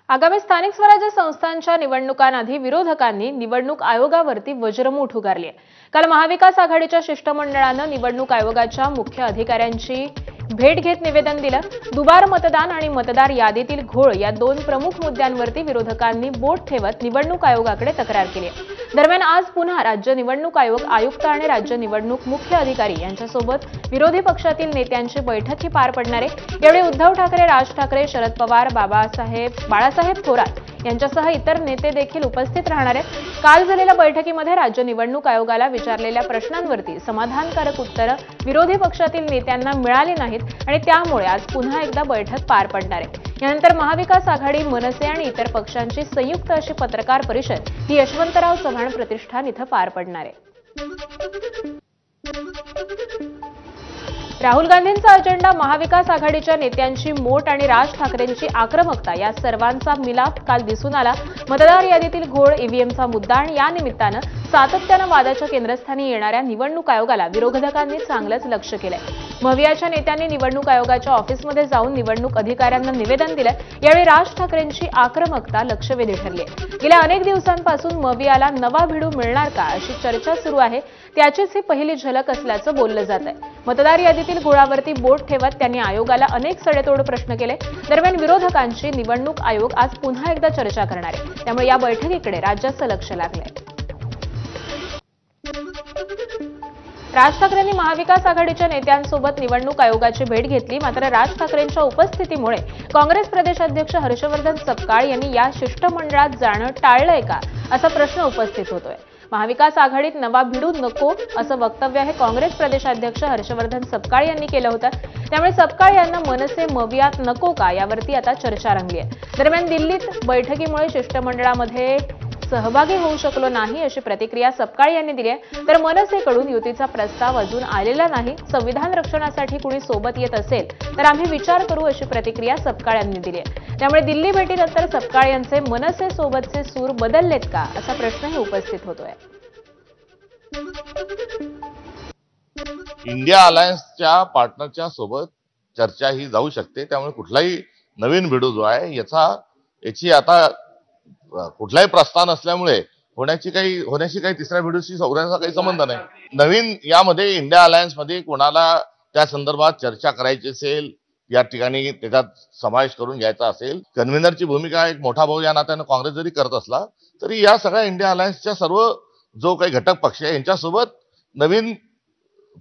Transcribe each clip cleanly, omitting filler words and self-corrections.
आगामी स्थानिक स्वराज्य संस्थांच्या निवडणुकांआधी विरोधकांनी निवडणूक आयोगावरती वज्रमूठ उगारली आहे। काल महाविकास आघाडीच्या शिष्टमंडळानं निवडणूक आयोगाच्या मुख्य अधिकाऱ्यांची भेट घेत निवेदन दिलं। दुबार मतदान आणि मतदार यादीतील घोळ या दोन प्रमुख मुद्द्यांवरती विरोधकांनी बोट ठेवत निवडणूक आयोगाकडे तक्रार केली आहे। दरम्यान आज पुन्हा राज्य निवडणूक आयोग आयुक्त आणि राज्य निवडणूक मुख्य अधिकारी यांच्यासोबत विरोधी पक्षातील नेत्यांची बैठक पार पडणार आहे। यावेळी उद्धव ठाकरे, राज ठाकरे, शरद पवार, बाळासाहेब थोरात यांच्यासह इतर नेते देखील उपस्थित राहणार आहेत। काल झालेल्या बैठकीमध्ये राज्य निवडणूक आयोगाला विचारलेल्या प्रश्नांवरती समाधानकारक उत्तरं विरोधी पक्षातील नेत्यांना मिळाली नाहीत आणि त्यामुळे आज पुन्हा एकदा बैठक पार पडणार आहे। यानंतर महाविकास आघाडी, मनसे आणि इतर पक्षांची संयुक्त अशी पत्रकार परिषद ही यशवंतराव चव्हाण प्रतिष्ठान इथं पार पडणार आहे। राहुल गांधींचा अजेंडा, महाविकास आघाडीच्या नेत्यांची मोट आणि राज ठाकरेंची आक्रमकता या सर्वांचा मिलाप काल दिसून आला। मतदार यादीतील घोळ, ईव्हीएमचा मुद्दा आणि या निमित्तानं सातत्यानं वादाच्या केंद्रस्थानी येणाऱ्या निवडणूक आयोगाला विरोधकांनी चांगलंच लक्ष केलंय। मवियाच्या नेत्यांनी निवडणूक आयोगाच्या ऑफिसमध्ये जाऊन निवडणूक अधिकाऱ्यांना निवेदन दिलं। यावेळी राज ठाकरेंची आक्रमकता लक्षवेधी ठरली आहे। गेल्या अनेक दिवसांपासून मवियाला नवा भिडू मिळणार का अशी चर्चा सुरू आहे, त्याचीच ही पहिली झलक असल्याचं बोललं जात आहे। मतदार यादीतील घोळावरती बोट ठेवत त्यांनी आयोगाला अनेक सडेतोड प्रश्न केले। दरम्यान विरोधकांची निवडणूक आयोग आज पुन्हा एकदा चर्चा करणार आहे, त्यामुळे या बैठकीकडे राज्याचं लक्ष लागलंय। राज ठाकरेंनी महाविकास आघाडीच्या नेत्यांसोबत निवडणूक आयोगाची भेट घेतली, मात्र राज ठाकरेंच्या उपस्थितीमुळे काँग्रेस प्रदेशाध्यक्ष हर्षवर्धन सपकाळ यांनी या शिष्टमंडळात जाणं टाळलंय का असा प्रश्न उपस्थित होतोय। महाविकास आघाडीत नवा भिडू नको असं वक्तव्य हे काँग्रेस प्रदेशाध्यक्ष हर्षवर्धन सपकाळ यांनी केलं होतं। त्यामुळे सपकाळ यांना मनसे मवियात नको का यावरती आता चर्चा रंगली आहे। दरम्यान दिल्लीत बैठकीमुळे शिष्टमंडळामध्ये सहभागी होऊ शकलो नाही अशी प्रतिक्रिया सपकाळ यांनी दिली आहे। तर मनसेकडून युतीचा प्रस्ताव अजून आलेला नाही, संविधान रक्षणासाठी कुणी सोबत येत असेल तर आम्ही विचार करू अशी प्रतिक्रिया सपकाळ यांनी दिली आहे। त्यामुळे दिल्ली भेटीनंतर सपकाळ यांचे मनसे सोबतचे सूर बदललेत का असा प्रश्नही उपस्थित होतोय। इंडिया अलायन्सच्या पार्टनरच्या सोबत चर्चा ही जाऊ शकते, त्यामुळे कुठलाही नवीन भिडू जो आहे याची आता कुठलाही प्रस्थान असल्यामुळे होण्याशी काही तिसऱ्या भिडूशी सौऱ्यांचा काही संबंध नाही। नवीन यामध्ये इंडिया अलायन्स मध्ये कोणाला त्या संदर्भात चर्चा करायची असेल, या ठिकाणी त्याच्यात समावेश करून घ्यायचा असेल, कन्व्हेनरची भूमिका एक मोठा भाऊ या नात्यानं काँग्रेस जरी करत असला तरी या सगळ्या इंडिया अलायन्सच्या सर्व जो काही घटक पक्ष आहे यांच्यासोबत नवीन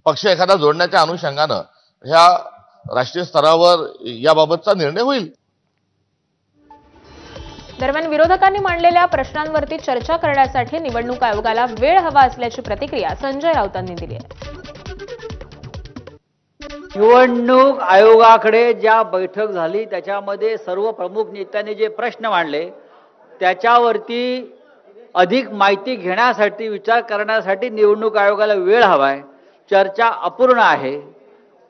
पक्ष एखादा जोडण्याच्या अनुषंगानं ह्या राष्ट्रीय स्तरावर याबाबतचा निर्णय होईल। दरम्यान विरोधकांनी मांडलेल्या प्रश्नांवरती चर्चा करण्यासाठी निवडणूक आयोगाला वेळ हवा असल्याची प्रतिक्रिया संजय राऊतांनी दिली आहे। निवडणूक आयोगाकडे ज्या बैठक झाली त्याच्यामध्ये सर्व प्रमुख नेत्यांनी जे प्रश्न मांडले त्याच्यावरती अधिक माहिती घेण्यासाठी, विचार करण्यासाठी निवडणूक आयोगाला वेळ हवाय। चर्चा अपूर्ण आहे।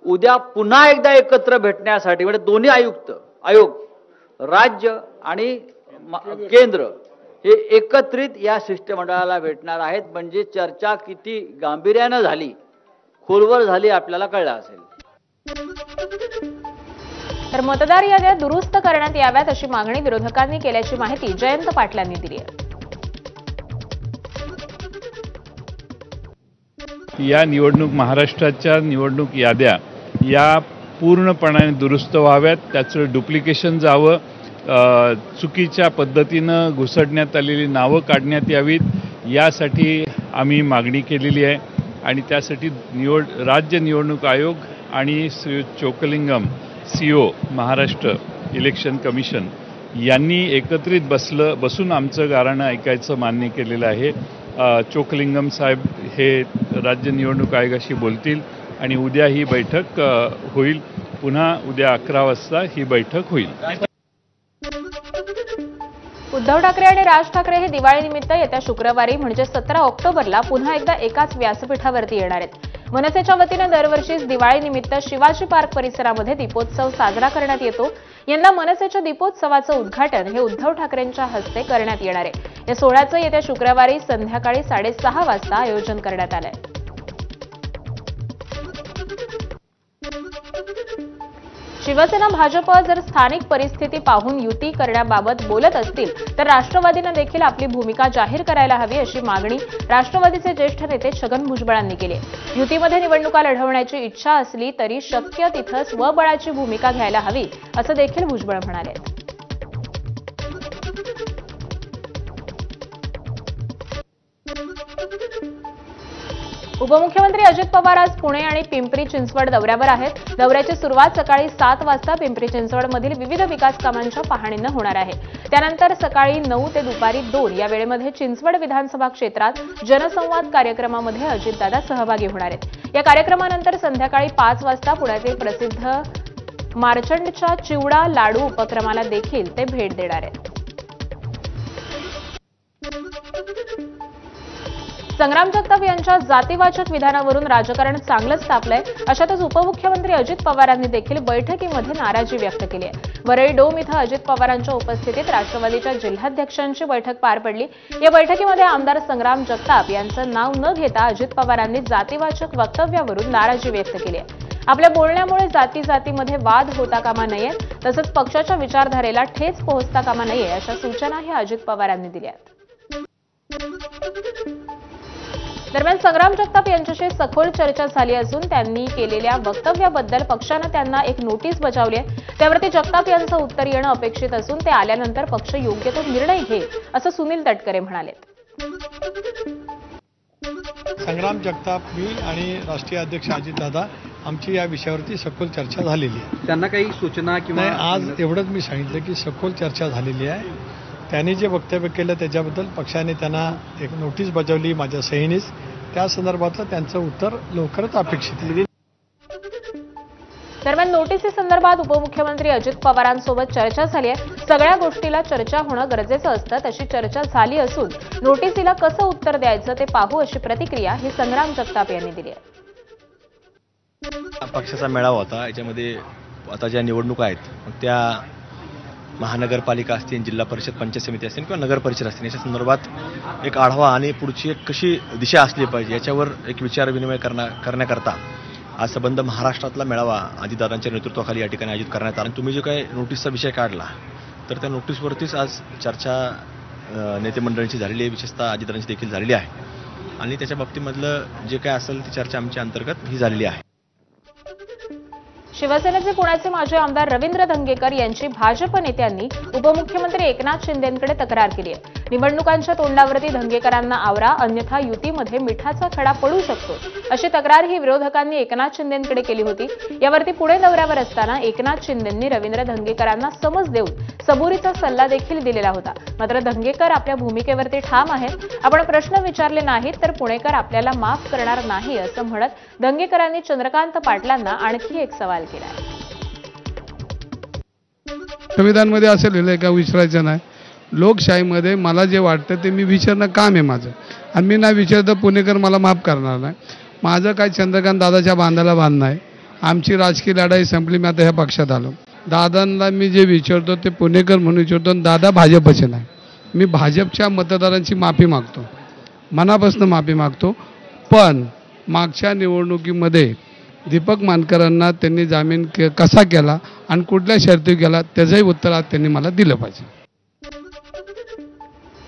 उद्या पुन्हा एकदा एकत्र भेटण्यासाठी म्हणजे दोन्ही आयोग राज्य आणि केंद्र हे एकत्रित या शिष्टमंडळाला भेटणार आहेत। म्हणजे चर्चा किती गांभीर्यानं झाली, खोलवर झाली आपल्याला कळलं असेल। तर मतदार याद्या दुरुस्त करण्यात याव्यात अशी मागणी विरोधकांनी केल्याची माहिती जयंत पाटील यांनी दिली आहे। या महाराष्ट्राच्या निवडणूक याद्या या पूर्णपणाने दुरुस्त व्हाव्यात, त्याचं डुप्लिकेशन जावं, चुकीच्या पद्धतीनं घुसडण्यात आलेली नावं काढण्यात यावीत, यासाठी आम्ही मागणी केलेली आहे। आणि त्यासाठी राज्य निवडणूक आयोग आणि Shri Chokalingam CO Maharashtra election commission यांनी एकत्रित बसून आमचं गाऱ्हाणं ऐकायचं मान्य केलेलं आहे। चोकलिंगम साहेब हे राज्य निवडणूक आयोगाशी बोलतील आणि उद्या ही बैठक होईल। पुन्हा उद्या 11 वाजता ही बैठक होईल। उद्धव ठाकरे आणि राज ठाकरे हे दिवाळीनिमित्त येत्या शुक्रवारी म्हणजे 17 ऑक्टोबरला पुन्हा एकदा एकाच व्यासपीठावरती येणार आहेत। मनसेच्या वतीनं दरवर्षीच दिवाळीनिमित्त शिवाजी पार्क परिसरामध्ये दीपोत्सव साजरा करण्यात येतो। यंदा मनसेच्या दीपोत्सवाचं उद्घाटन हे उद्धव ठाकरेंच्या हस्ते करण्यात येणार आहे। या सोहळ्याचं येत्या शुक्रवारी संध्याकाळी 6:30 वाजता आयोजन करण्यात आलंय। शिवसेना भाजप जर स्थानिक परिस्थिती पाहून युती करण्याबाबत बोलत असतील तर राष्ट्रवादीनं देखील आपली भूमिका जाहीर करायला हवी अशी मागणी राष्ट्रवादीचे ज्येष्ठ नेते छगन भुजबळांनी केली आहे। युतीमध्ये निवडणुका लढवण्याची इच्छा असली तरी शक्य तिथं स्वबळाची भूमिका घ्यायला हवी असं देखील भुजबळ म्हणाले। उपमुख्यमंत्री अजित पवार आज पुणे आणि पिंपरी चिंचवड दौऱ्यावर आहेत। दौऱ्याची सुरुवात सकाळी 7 वाजता पिंपरी चिंचवडमधील विविध विकास कामांच्या पाहणीनं होणार आहे। त्यानंतर सकाळी 9 ते दुपारी 2 या वेळेमध्ये चिंचवड विधानसभा क्षेत्रात जनसंवाद कार्यक्रमामध्ये अजितदादा सहभागी होणार आहेत। या कार्यक्रमानंतर संध्याकाळी 5 वाजता पुण्यातील प्रसिद्ध मार्चंडच्या चिवडा लाडू उपक्रमाला देखील ते भेट देणार आहेत। संग्राम जगताप यांच्या जातीवाचक विधानावरून राजकारण चांगलंच तापलंय। अशातच उपमुख्यमंत्री अजित पवारांनी देखील बैठकीमध्ये नाराजी व्यक्त केली आहे। वरळी डोम इथं अजित पवारांच्या उपस्थितीत राष्ट्रवादीच्या जिल्हाध्यक्षांची बैठक पार पडली। या बैठकीमध्ये आमदार संग्राम जगताप यांचं नाव न घेता अजित पवारांनी जातीवाचक वक्तव्यावरून नाराजी व्यक्त केली आहे। आपल्या बोलण्यामुळे जातीमध्ये वाद होता कामा नये, तसंच पक्षाच्या विचारधारेला ठेच पोहोचता कामा नये अशा सूचनाही अजित पवारांनी दिल्या आहेत। दरम्यान संग्राम जगताप यांच्याशी सखोल चर्चा झाली असून त्यांनी केलेल्या वक्तव्याबद्दल पक्षानं त्यांना एक नोटीस बजावली आहे। त्यावरती जगताप यांचं उत्तर येणं अपेक्षित असून ते आल्यानंतर पक्ष योग्य तो निर्णय घेईल असं सुनील तटकरे म्हणाले। संग्राम जगताप, मी आणि राष्ट्रीय अध्यक्ष अजितदादा आमची या विषयावरती सखोल चर्चा झालेली आहे। त्यांना काही सूचना किंवा आज एवढंच मी सांगितलं की सखोल चर्चा झालेली आहे। त्यांनी जे वक्तव्य केलं त्याच्याबद्दल पक्षाने त्यांना एक नोटीस बजावली माझ्या सहीनेच। त्या संदर्भातलं त्यांचं उत्तर लवकरच अपेक्षित आहे। दरम्यान नोटीसीसंदर्भात उपमुख्यमंत्री अजित पवारांसोबत चर्चा झाली आहे। सगळ्या गोष्टीला चर्चा होणं गरजेचं असतं, तशी चर्चा झाली असून नोटीसीला कसं उत्तर द्यायचं ते पाहू अशी प्रतिक्रिया ही संग्राम जगताप यांनी दिली आहे। पक्षाचा मेळावा होता, याच्यामध्ये आता ज्या निवडणुका आहेत त्या महानगरपालिका असतील, जिल्हा परिषद, पंचायत समिती असतील किंवा नगर परिषद असतील, याच्या संदर्भात एक आढावा आणि पुढची एक कशी दिशा असली पाहिजे याच्यावर एक विचार विनिमय करण्याकरता आज संबंध महाराष्ट्रातला मेळावा अजितदादांच्या नेतृत्वाखाली या ठिकाणी आयोजित करण्यात आला। तुम्ही जो काही नोटीसचा विषय काढला तर त्या नोटीसवरतीच आज चर्चा नेतेमंडळींची झालेली आहे, विशेषतः अजितदादांची देखील झालेली आहे आणि त्याच्या बाबतीमधलं जे काय असेल ती चर्चा आमच्या अंतर्गत ही झालेली आहे। शिवसेनेचे पुण्याचे माजी आमदार रवींद्र धंगेकर यांची भाजप नेत्यांनी उपमुख्यमंत्री एकनाथ शिंदेंकडे तक्रार केली आहे। निवडणुकांच्या तोंडावरती धंगेकरांना आवरा, अन्यथा युतीमध्ये मिठाचा खडा पडू शकतो अशी तक्रार ही विरोधकांनी एकनाथ शिंदेंकडे केली होती। यावरती पुणे दौऱ्यावर असताना एकनाथ शिंदेंनी रवींद्र धंगेकरांना समज देऊन सबुरीचा सल्ला देखील दिलेला होता। मात्र धंगेकर आपल्या भूमिकेवरती ठाम आहेत। आपण प्रश्न विचारले नाहीत तर पुणेकर आपल्याला माफ करणार नाही असं म्हणत धंगेकरांनी चंद्रकांत पाटलांना आणखी एक सवाल केला आहे। संविधानमध्ये असं लिहिलंय का विचारायचं नाही? लोकशाहीमध्ये मला जे वाटतं ते मी विचारणं काम आहे माझं, आणि मी नाही विचारतं पुणेकर मला माफ करणार नाही। माझं काय चंद्रकांत दादाच्या बांधाला बांधणं आहे। आमची राजकीय लढाई संपली, मी आता ह्या पक्षात आलो। दादांना मी जे विचारतो ते पुणेकर म्हणून विचारतो, दादा भाजपचे नाही। मी भाजपच्या मतदारांची माफी मागतो, मनापासून माफी मागतो। पण मागच्या निवडणुकीमध्ये दीपक मानकरांना त्यांनी जामीन कसा केला आणि कुठल्या शर्ती केला त्याचंही उत्तर आज त्यांनी मला दिलं पाहिजे।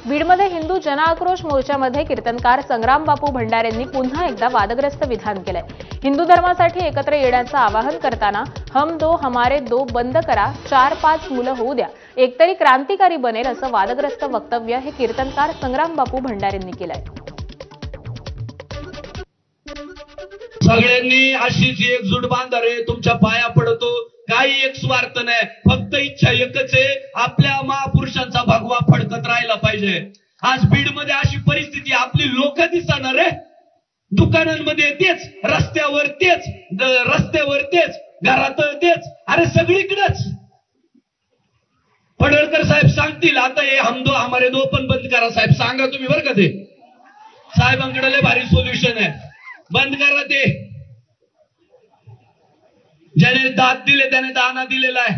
बीडमध्ये हिंदू जनआक्रोश मोर्चामध्ये कीर्तनकार संग्राम बापू भंडारेंनी पुन्हा एकदा वादग्रस्त विधान केलंय। हिंदू धर्मासाठी एकत्र येण्याचं आवाहन करताना हम दो हमारे दो बंद करा, 4-5 मुलं होऊ द्या, एकतरी क्रांतिकारी बनेल असं वादग्रस्त वक्तव्य हे कीर्तनकार संग्राम बापू भंडारेंनी केलंय। सगळ्यांनी अशीच एकजूट बांधा रे, तुमच्या पाया पडतो, काही एक स्वार्थ नाही, फक्त इच्छा एकच आहे, आपल्या महापुरुषांचा भगवा फडकत राहिला पाहिजे। आज बीड मध्ये अशी परिस्थिती, आपली लोक दिसणार रे, दुकानांमध्ये तेच, रस्त्यावर तेच, घरात तेच, अरे सगळीकडेच। पडळकर साहेब सांगतील आता हे हम दो हमारे दो पण बंद करा साहेब, सांगा तुम्ही बरं का, ते साहेबांकडे लय भारी सोल्युशन आहे, बंद करा ते। ज्याने दात दिले त्याने दाना दिलेला आहे,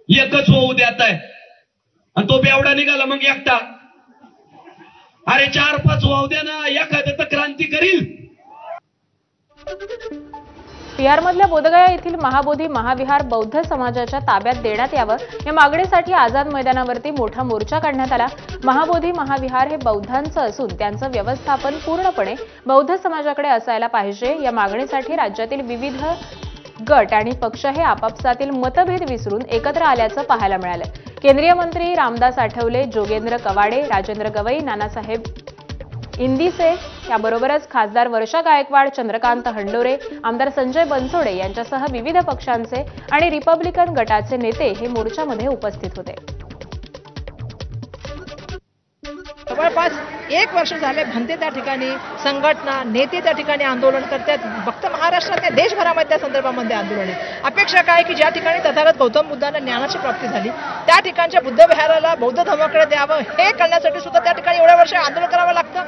एकच होऊ देत आहे आणि तो बेवडा निघाला मग एकटा। अरे 4-5 वाहू द्या ना, एखादं तर क्रांती करील। बिहारमधल्या बोधगया येथील महाबोधी महाविहार बौद्ध समाजाच्या ताब्यात देण्यात यावं या मागणीसाठी आझाद मैदानावरती मोठा मोर्चा काढण्यात आला. महाबोधी महाविहार हे बौद्धांचं असून त्यांचं व्यवस्थापन पूर्णपणे बौद्ध समाजाकडे असायला पाहिजे या मागणीसाठी राज्यातील विविध गट आणि पक्ष हे आपापसातील मतभेद विसरून एकत्र आल्याचं पाहायला मिळालं. केंद्रीय मंत्री रामदास आठवले, जोगेंद्र कवाडे, राजेंद्र गवई, नानासाहेब इंदिसे याबरोबरच खासदार वर्षा गायकवाड, चंद्रकांत हंडोरे, आमदार संजय बनसोडे यांच्यासह विविध पक्षांचे आणि रिपब्लिकन गटाचे नेते हे मोर्चामध्ये उपस्थित होते. जवळपास 1 वर्ष झाले भंते त्या ठिकाणी, संघटना नेते त्या ठिकाणी आंदोलन करतात. फक्त महाराष्ट्रात नाही, देशभरामध्ये त्या संदर्भामध्ये आंदोलन आहे. अपेक्षा काय की ज्या ठिकाणी तथागत गौतम बुद्धांना ज्ञानाची प्राप्ती झाली त्या ठिकाणच्या बुद्ध विहाराला बौद्ध धर्माकडे द्यावं हे करण्यासाठी सुद्धा त्या ठिकाणी एवढ्या वर्ष आंदोलन करावं लागतं.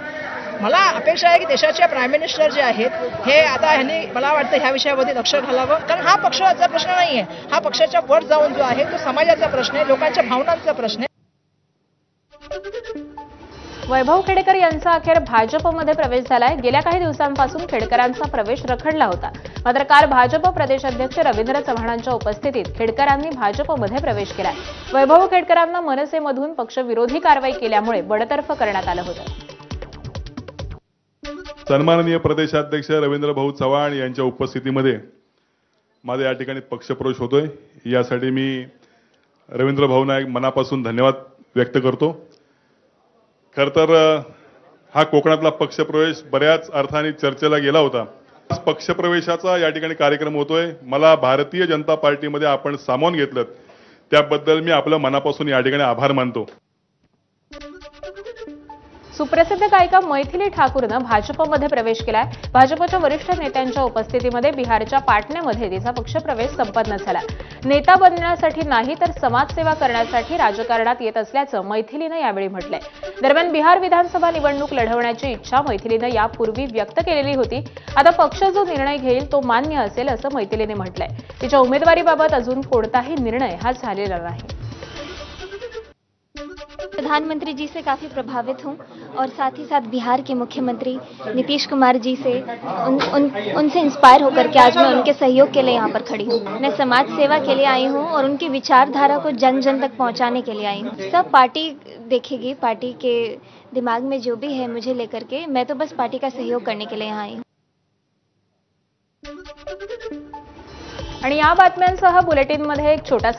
मला अपेक्षा आहे की देशाचे प्राईम मिनिस्टर जे आहेत हे आता ह्यांनी मला वाटतं ह्या विषयामध्ये लक्ष घालावं. कारण हा पक्षाचा प्रश्न नाही आहे, हा पक्षाच्या वर जाऊन जो आहे तो समाजाचा प्रश्न आहे, लोकांच्या भावनांचा प्रश्न आहे. वैभव खेडेकर यांचा अखेर भाजपमध्ये प्रवेश झालाय. गेल्या काही दिवसांपासून खेडकरांचा प्रवेश रखडला होता. मात्र काल भाजप प्रदेशाध्यक्ष रवींद्र चव्हाणांच्या उपस्थितीत खेडकरांनी भाजपमध्ये प्रवेश केलाय. वैभव खेडकरांना मनसेमधून पक्षविरोधी कारवाई केल्यामुळे बडतर्फ करण्यात आलं होतं. सन्माननीय प्रदेशाध्यक्ष रवींद्र भाऊ चव्हाण यांच्या उपस्थितीमध्ये माझा या ठिकाणी पक्षप्रवेश होतोय. यासाठी मी रवींद्र भाऊंना मनापासून धन्यवाद व्यक्त करतो. खर तर हा कोकणातला पक्षप्रवेश बऱ्याच अर्थाने चर्चेला गेला होता. पक्षप्रवेशाचा या ठिकाणी कार्यक्रम होतोय. मला भारतीय जनता पार्टीमध्ये आपण सामावून घेतलं त्याबद्दल मी आपलं मनापासून या ठिकाणी आभार मानतो. सुप्रसिद्ध गायिका मैथिली ठाकूरनं भाजपमध्ये प्रवेश केलाय. भाजपच्या वरिष्ठ नेत्यांच्या उपस्थितीमध्ये बिहारच्या पाटण्यामध्ये तिचा पक्षप्रवेश संपन्न झाला. नेता बनण्यासाठी नाही तर समाजसेवा करण्यासाठी राजकारणात येत असल्याचं मैथिलीनं यावेळी म्हटलंय. दरम्यान बिहार विधानसभा निवडणूक लढवण्याची इच्छा मैथिलीनं यापूर्वी व्यक्त केलेली होती. आता पक्ष जो निर्णय घेईल तो मान्य असेल असं मैथिलीने म्हटलंय. तिच्या उमेदवारीबाबत अजून कोणताही निर्णय हा झालेला नाही. प्रधानमंत्री जी से काफ़ी प्रभावित हूँ और साथ ही साथ बिहार के मुख्यमंत्री नीतीश कुमार जी से उनसे इंस्पायर होकर के आज मैं उनके सहयोग के लिए यहाँ पर खड़ी हूँ. मैं समाज सेवा के लिए आई हूँ और उनकी विचारधारा को जन जन तक पहुँचाने के लिए आई हूँ. सब पार्टी देखेगी, पार्टी के दिमाग में जो भी है मुझे लेकर के, मैं तो बस पार्टी का सहयोग करने के लिए यहाँ आई हूँ. आणि या बातम्यांसह बुलेटिनमध्ये एक छोटा